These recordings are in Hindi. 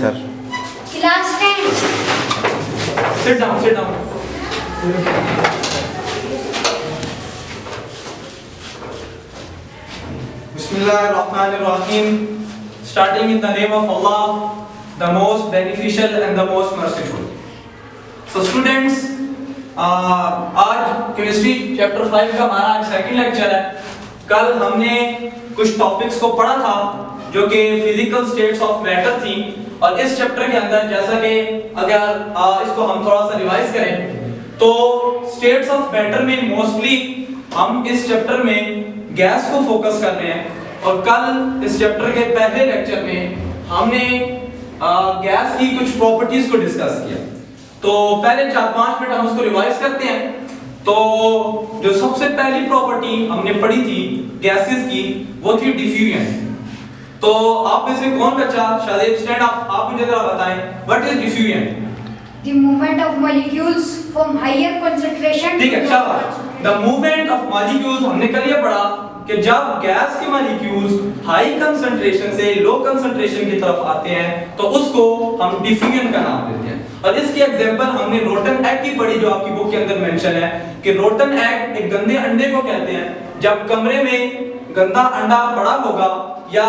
Sir. Class 10. Sit down, sit down. Bismillahirrahmanirrahim. Starting in the name of Allah, the most beneficial and the most merciful. So students, आज केमिस्ट्री चैप्टर 5 का हमारा आज सेकंड लेक्चर है। कल हमने कुछ टॉपिक्स को पढ़ा था जो कि फिजिकल स्टेट्स ऑफ मैटर थी, और इस चैप्टर के अंदर जैसा कि अगर इसको हम थोड़ा सा रिवाइज करें तो स्टेट्स ऑफ मैटर में मोस्टली हम इस चैप्टर में गैस को फोकस कर रहे हैं, और कल इस चैप्टर के पहले लेक्चर में हमने गैस की कुछ प्रॉपर्टीज को डिस्कस किया। तो पहले 4-5 मिनट हम उसको रिवाइज करते हैं। तो जो सबसे पहली प्रॉपर्टी हमने पढ़ी थी गैसेस की वो थी डिफ्यूजन। तो आप में से कौन बच्चा शायद स्टैंड आप मुझे जरा बताएं what is diffusion? The movement of molecules from higher concentration. ठीक है, शाबाश। द मूवमेंट ऑफ मॉलिक्यूल्स हमने कल ये पढ़ा कि जब गैस के मॉलिक्यूल्स हाई कंसंट्रेशन से लो कंसंट्रेशन की तरफ आते हैं तो उसको हम डिफ्यूजन का नाम देते हैं। और इसकी एग्जांपल हमने रोटन एग की पढ़ी जो आपकी बुक के अंदर मेंशन है कि रोटन एग एक गंदे अंडे को कहते हैं। जब कमरे में गंदा अंडा पड़ा होगा या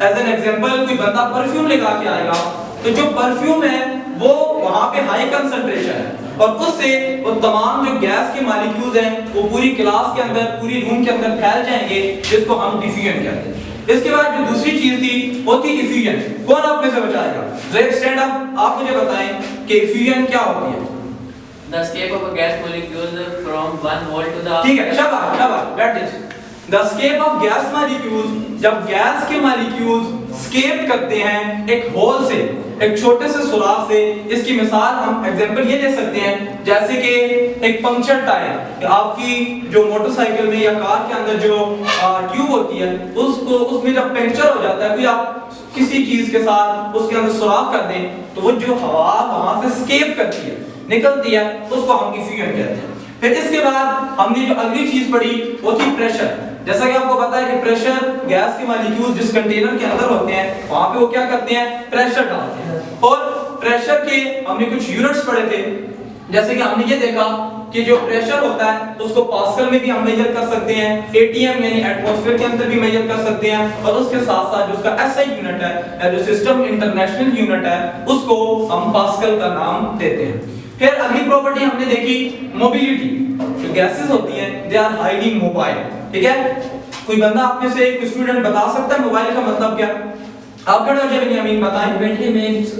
एज एन एग्जांपल कोई बंदा परफ्यूम लगा के आएगा तो जो परफ्यूम है वो वहां पे हाई कंसंट्रेशन है और उससे वो तमाम जो गैस के मॉलिक्यूल्स हैं वो पूरी क्लास के अंदर पूरी रूम के अंदर फैल जाएंगे, जिसको हम डिफ्यूजन कहते हैं। इसके बाद जो दूसरी चीज थी वो थी इफ्यूजन। कौन आप में से बताएगा? ज़रा स्टैंड अप, आप मुझे बताएं कि इफ्यूजन क्या होती है? The escape of a gas molecule from one wall to the ठीक है, शाबाश शाबाश, that is the escape of gas molecules। जब गैस के मॉलिक्यूल्स स्केप करते हैं एक होल से, एक छोटे से सुराख से, इसकी मिसाल हम एग्जांपल ये ले सकते हैं जैसे कि एक पंक्चर टायर, आपकी जो मोटरसाइकिल में या कार के अंदर जो ट्यूब होती है उसको उसमें जब पंक्चर हो जाता है तो आप किसी चीज के साथ उसके अंदर सुराख कर दें तो वो जो हवा वहां से स्केप करती है, निकलती है, उसको हम डिफ्यूजन कहते हैं। फिर इसके बाद हमने जो अगली चीज पढ़ी वो थी प्रेशर। जैसा कि आपको पता है कि प्रेशर गैस के मॉलिक्यूल्स जिस कंटेनर के अंदर होते हैं वहां पे वो क्या करते हैं, प्रेशर डालते हैं। और प्रेशर के हमने कुछ यूनिट्स पढ़े थे, जैसे कि हमने ये देखा कि जो प्रेशर होता है उसको पास्कल में भी हम मेजर कर सकते हैं, एटीएम यानी एटमॉस्फेयर के अंदर भी मेजर कर सकते हैं, और उसके साथ साथ जो उसका एसआई यूनिट है जो सिस्टम इंटरनेशनल यूनिट है उसको हम पास्कल का नाम देते हैं। फिर अगली प्रॉपर्टी हमने देखी मोबिलिटी। जो गैसेस होती हैं दे आर हाईली मोबाइल। ठीक है, कोई बंदा आप में से कोई स्टूडेंट बता सकता है मोबाइल का मतलब क्या? आप खड़े हो जाइए बेनियामीन, बताएं। Mobility means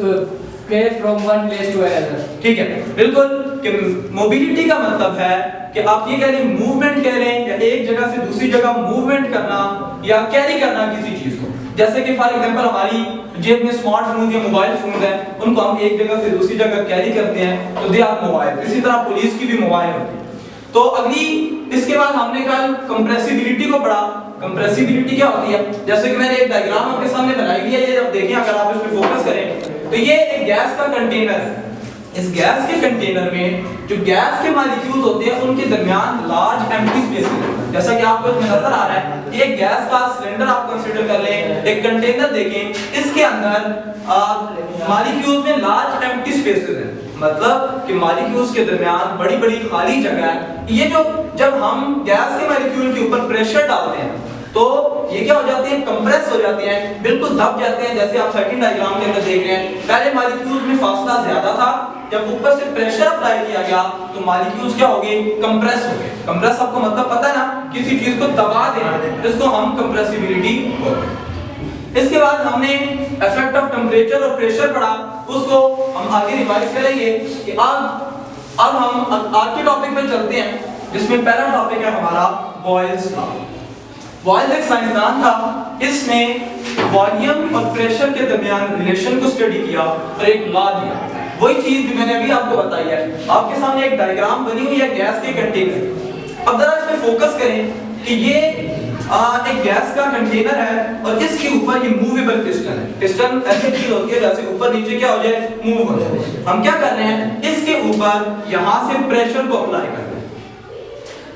get from one place to another. ठीक है, बिल्कुल कि मोबिलिटी का मतलब है कि आप ये कह रहे हैं मूवमेंट कह रहे हैं या एक जगह से दूसरी जगह मूवमेंट करना या कैरी करना किसी चीज को। जैसे कि फॉर एग्जांपल हमारी जेब में स्मार्टफोन या मोबाइल फोन है, उनको हम एक जगह से दूसरी जगह कैरी करते हैं तो दे आर मोबाइल। इसी तरह पुलिस की भी मोबाइल होती है। तो अगली इसके बाद हमने कल कंप्रेसिबिलिटी को पढ़ा। कंप्रेसिबिलिटी क्या होती है? जैसे कि मैंने एक डायग्राम आपके सामने बनाई हुई है, ये जब देखें अगर आप इस पे फोकस करें तो ये एक गैस का कंटेनर है। इस गैस के कंटेनर में जो गैस के मॉलिक्यूल्स होते हैं उनके दरमियान लार्ज एम्प्टी स्पेस है, जैसा कि आपको इसमें नजर आ रहा है। ये गैस का सिलेंडर आप कंसीडर कर लें, एक कंटेनर देखें, इसके अंदर मॉलिक्यूल्स में लार्ज एम्प्टी स्पेसेस हैं, मतलब कि मॉलिक्यूल्स के दरमियान बड़ी बड़ी खाली जगह है। ये जो जब हम गैस के मॉलिक्यूल के ऊपर प्रेशर डालते हैं तो ये क्या हो जाते हैं, कंप्रेस हो जाते हैं, बिल्कुल दब जाते हैं। जैसे आप सेकंड डायग्राम के अंदर देख रहे हैं, पहले मॉलिक्यूल्स में फासला ज्यादा था, जब ऊपर से प्रेशर अप्लाई किया गया तो मॉलिक्यूल्स क्या हो गए, कंप्रेस हो गए। कंप्रेस आपको मतलब पता है ना, किसी चीज को दबा देना, जिसको हम कंप्रेसिबिलिटी बोलते हैं। इसके बाद हमने इफेक्ट ऑफ टेंपरेचर और प्रेशर पढ़ा, उसको हम आगे रिवाइज करेंगे कि अब हम आज के टॉपिक पे चलते हैं, जिसमें पहला टॉपिक है हमारा बॉयल्स लॉ। बॉयल्स एक साइंसदान था, इसने वॉल्यूम और प्रेशर के दरमियान रिलेशन को स्टडी किया और एक लॉ दिया। वही चीज जो मैंने अभी आपको बताई है। आपके सामने एक डायग्राम बनी हुई है गैस के कंटेनर। अब जरा इस पे फोकस करें कि ये एक गैस का कंटेनर है और इसके ऊपर ये मूवेबल पिस्टन है। पिस्टन ऐसी चीज होती है जैसे ऊपर नीचे क्या हो जाए, मूव हो जाए। हम क्या कर रहे हैं, इसके ऊपर यहां से प्रेशर को अप्लाई कर रहे हैं।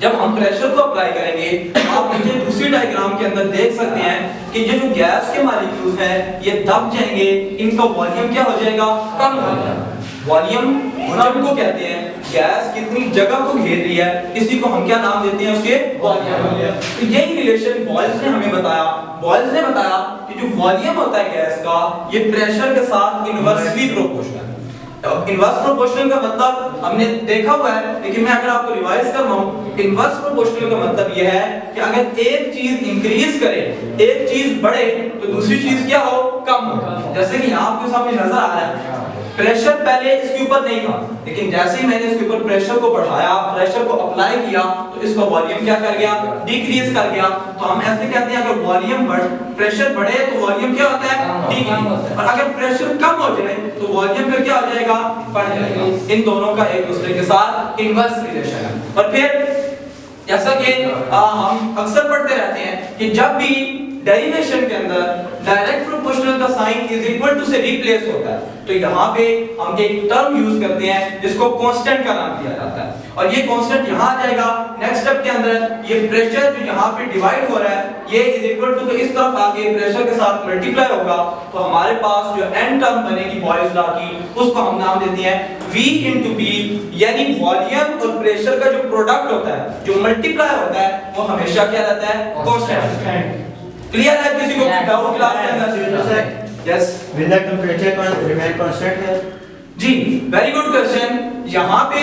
जब हम प्रेशर को अप्लाई करेंगे आप नीचे दूसरी डायग्राम के अंदर देख सकते हैं कि ये जो गैस के मॉलिक्यूल्स हैं ये दब जाएंगे, इनका वॉल्यूम क्या हो जाएगा, कम हो जाएगा। वॉल्यूम गुणम को कहते हैं, गैस कितनी जगह को घेर रही है इसी को हम क्या नाम देते हैं, उसके वॉल्यूम। तो यही रिलेशन बॉयल्स ने हमें बताया। बॉयल्स ने बताया कि जो वॉल्यूम होता है गैस का ये प्रेशर के साथ इनवर्सली प्रोपोर्शनल है। इनवर्स प्रोपोर्शनल का मतलब हमने देखा हुआ है, लेकिन मैं अगर आपको रिवाइज कर रहा हूं, इनवर्स प्रोपोर्शनल का मतलब यह है कि अगर एक चीज इंक्रीज करे, एक चीज बढ़े तो दूसरी चीज क्या हो, कम हो। जैसे कि यहां आपके सामने नजर आ रहा है प्रेशर पहले इसके ऊपर नहीं था, लेकिन जैसे ही मैंने इसके ऊपर प्रेशर को बढ़ाया, प्रेशर को अप्लाई किया तो इसका वॉल्यूम क्या कर गया, डिक्रीज कर गया। तो हम ऐसे कहते हैं अगर वॉल्यूम प्रेशर बढ़े तो वॉल्यूम क्या होता है, डिक्रीज, और अगर प्रेशर कम हो जाए तो वॉल्यूम फिर क्या हो जाएगा, बढ़ जाएगा। इन दोनों का एक दूसरे के साथ इनवर्स रिलेशन है। और फिर जैसा कि हम अक्सर पढ़ते रहते हैं कि जब भी डेरिवेशन के अंदर डायरेक्ट प्रोपोर्शनल का साइन इज इक्वल टू से रिप्लेस होता है तो यहाँ पे हम एक टर्म यूज करते हैं जिसको कांस्टेंट का नाम दिया जाता है, और ये कांस्टेंट यहाँ आ जाएगा नेक्स्ट स्टेप के अंदर। ये प्रेशर जो यहाँ पे डिवाइड हो रहा है ये इज इक्वल टू इस तरफ आके प्रेशर के साथ मल्टीप्लाई होगा, तो हमारे पास जो एन टर्म बनेगी बॉयल्स लॉ की उसको हम नाम देते हैं V into P, यानी वॉल्यूम और प्रेशर का जो प्रोडक्ट होता है, जो मल्टीप्लाई होता है, वो हमेशा क्या रहता है, कांस्टेंट। क्लियर है? किसी को डाउट क्लास के अंदर? Yes, will the temperature remain constant here? जी, वेरी गुड क्वेश्चन। यहाँ पे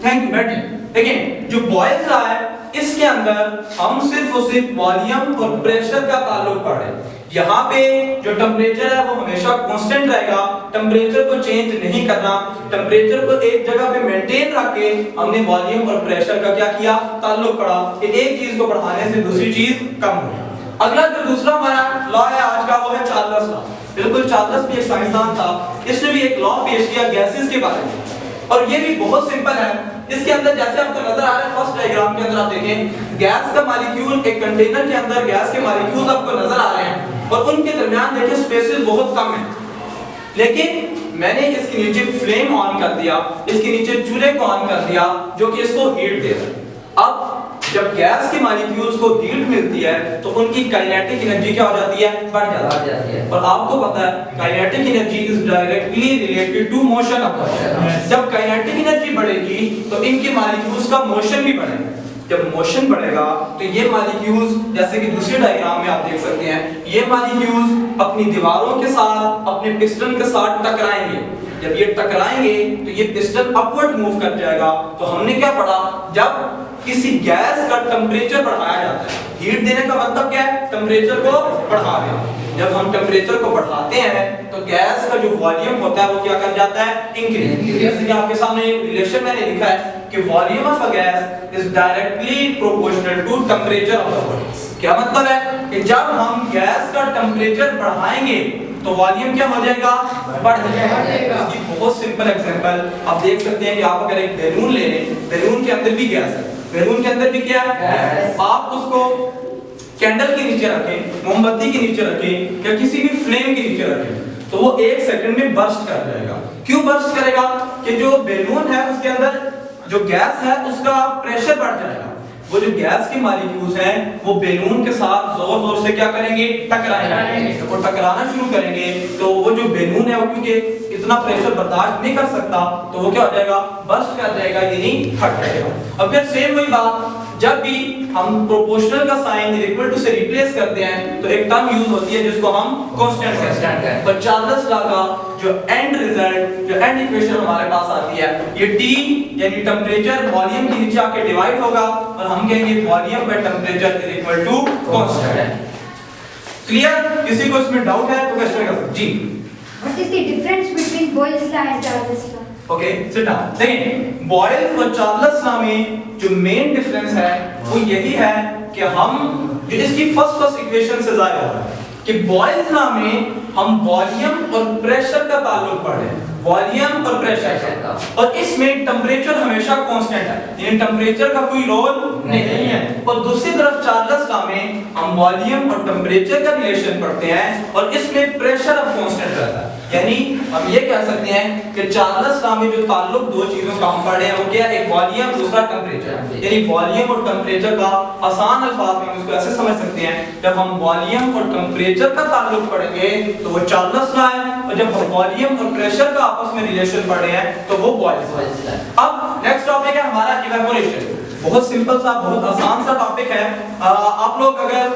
थैंक यू बैठे। देखिए जो बॉयल्स लॉ है इसके अंदर हम सिर्फ और सिर्फ वॉल्यूम और प्रेशर का ताल्लुक पढ़ रहे हैं। यहाँ पे जो टेम्परेचर है वो हमेशा कांस्टेंट रहेगा, टेम्परेचर को चेंज नहीं करना, टेम्परेचर को एक जगह पे मेंटेन रख के हमने वॉल्यूम और प्रेशर का क्या किया, ताल्लुक पढ़ा कि एक चीज को बढ़ाने से दूसरी चीज कम हो। अगला जो दूसरा हमारा लॉ है आज का वो है चार्ल्स लॉ। बिल्कुल, चार्ल्स भी एक साइंसदान था, इसने भी एक लॉ पेश किया गैसेस के बारे में, और ये भी बहुत सिंपल है। इसके अंदर जैसे आपको नजर आ रहा है फर्स्ट डायग्राम के अंदर आप देखें गैस का मॉलिक्यूल, एक कंटेनर के अंदर गैस के मॉलिक्यूल्स आपको नजर आ रहे हैं और उनके दरमियान देखिए स्पेसेस बहुत कम है, लेकिन मैंने इसके नीचे फ्लेम ऑन कर दिया, इसके नीचे चूल्हे को ऑन कर दिया जो कि इसको हीट दे रहा है। अब जब गैस के मॉलिक्यूल्स को हीट मिलती है तो उनकी काइनेटिक एनर्जी क्या हो जाती है, बढ़ जाती है। और आपको पता है kinetic energy is directly related to motion of body. जब काइनेटिक एनर्जी बढ़ेगी तो इनके मॉलिक्यूल्स का मोशन भी बढ़ेगा। जब मोशन बढ़ेगा तो ये मॉलिक्यूल्स, जैसे कि दूसरे डायग्राम में आप देख सकते हैं, ये मॉलिक्यूल्स अपनी दीवारों के साथ, अपने पिस्टन के साथ टकराएंगे। जब ये टकराएंगे तो ये पिस्टन अपवर्ड मूव कर जाएगा। तो हमने क्या पढ़ा, जब किसी गैस का टेम्परेचर बढ़ाया जाता है, हीट देने का मतलब क्या है, टेम्परेचर को बढ़ा देना। जब हम टेम्परेचर को बढ़ाते हैं तो गैस का जो वॉल्यूम होता है वो क्या कर जाता है, इंक्रीज। जैसे कि आपके सामने रिलेशन मैंने लिखा है कि volume of a gas is directly proportional to temperature of the body. क्या मतलब है कि जब हम गैस का टेम्परेचर बढ़ाएंगे तो वॉल्यूम क्या हो जाएगा, बढ़ जाएगा। इसकी बहुत सिंपल एग्जांपल आप देख सकते हैं कि आप अगर एक बैलून ले लें, बैलून के अंदर भी गैस है, बैलून के अंदर भी क्या है, आप उसको कैंडल के नीचे रखें, मोमबत्ती के नीचे रखें या किसी भी फ्लेम के नीचे रखें तो वो 1 सेकंड में बर्स्ट कर जाएगा। क्यों बर्स्ट करेगा कि जो बैलून है उसके अंदर जो गैस है उसका प्रेशर बढ़ जाएगा। वो जो गैस के मॉलिक्यूल्स हैं वो बैलून के साथ जोर जोर से क्या करेंगे, टकराएंगे। तो वो टकराना शुरू करेंगे तो वो जो बैलून है वो क्योंकि इतना प्रेशर बर्दाश्त नहीं कर सकता तो वो क्या हो जाएगा, बर्स्ट कर जाएगा, यानी फट जाएगा। अब फिर सेम वही बात, जब भी हम प्रोपोर्शनल का साइन इक्वल टू से रिप्लेस करते हैं तो एक टर्म यूज होती है जिसको हम कांस्टेंट कहते हैं। तो चार्ल्स लॉ का जो एंड रिजल्ट, जो एंड इक्वेशन हमारे पास आती है, ये T यानी टेम्परेचर वॉल्यूम के नीचे आके डिवाइड होगा और हम कहेंगे volume by temperature is equal to constant. Clear? किसी को इसमें डाउट है तो क्वेश्चन कर सकते जी। What is the difference between Boyle's law and Charles' law? Okay, sit down. देखिए बॉयल्स और चार्ल्स लॉ में जो मेन डिफरेंस है वो यही है कि हम जो इसकी फर्स्ट इक्वेशन से जाहिर हो रहा है कि बॉयल्स लॉ में हम वॉल्यूम और प्रेशर का ताल्लुक पढ़ रहे हैं, वॉल्यूम और प्रेशर का, और इसमें टेम्परेचर हमेशा कांस्टेंट है, यानी टेम्परेचर का कोई रोल नहीं है। और दूसरी तरफ चार्ल्स लॉ में हम वॉल्यूम और टेम्परेचर का रिलेशन पढ़ते हैं और इसमें प्रेशर अब कांस्टेंट रहता है। यानी हम ये कह सकते हैं कि चार्ल्स लॉ में जो ताल्लुक दो चीजों का हम पढ़े हैं वो क्या है, एक वॉल्यूम दूसरा टेम्परेचर। यानी वॉल्यूम और टेम्परेचर का आसान अल्फाज में हम इसको ऐसे समझ सकते हैं, जब हम वॉल्यूम और टेम्परेचर का ताल्लुक पढ़ेंगे तो वो चार्ल्स लॉ है, और जब हम वॉल्यूम और प्रेशर का आपस में रिलेशन पढ़े हैं तो वो बॉयल्स लॉ है। अब नेक्स्ट टॉपिक है हमारा इवेपोरेशन। बहुत सिंपल सा, बहुत आसान सा टॉपिक है। आप लोग अगर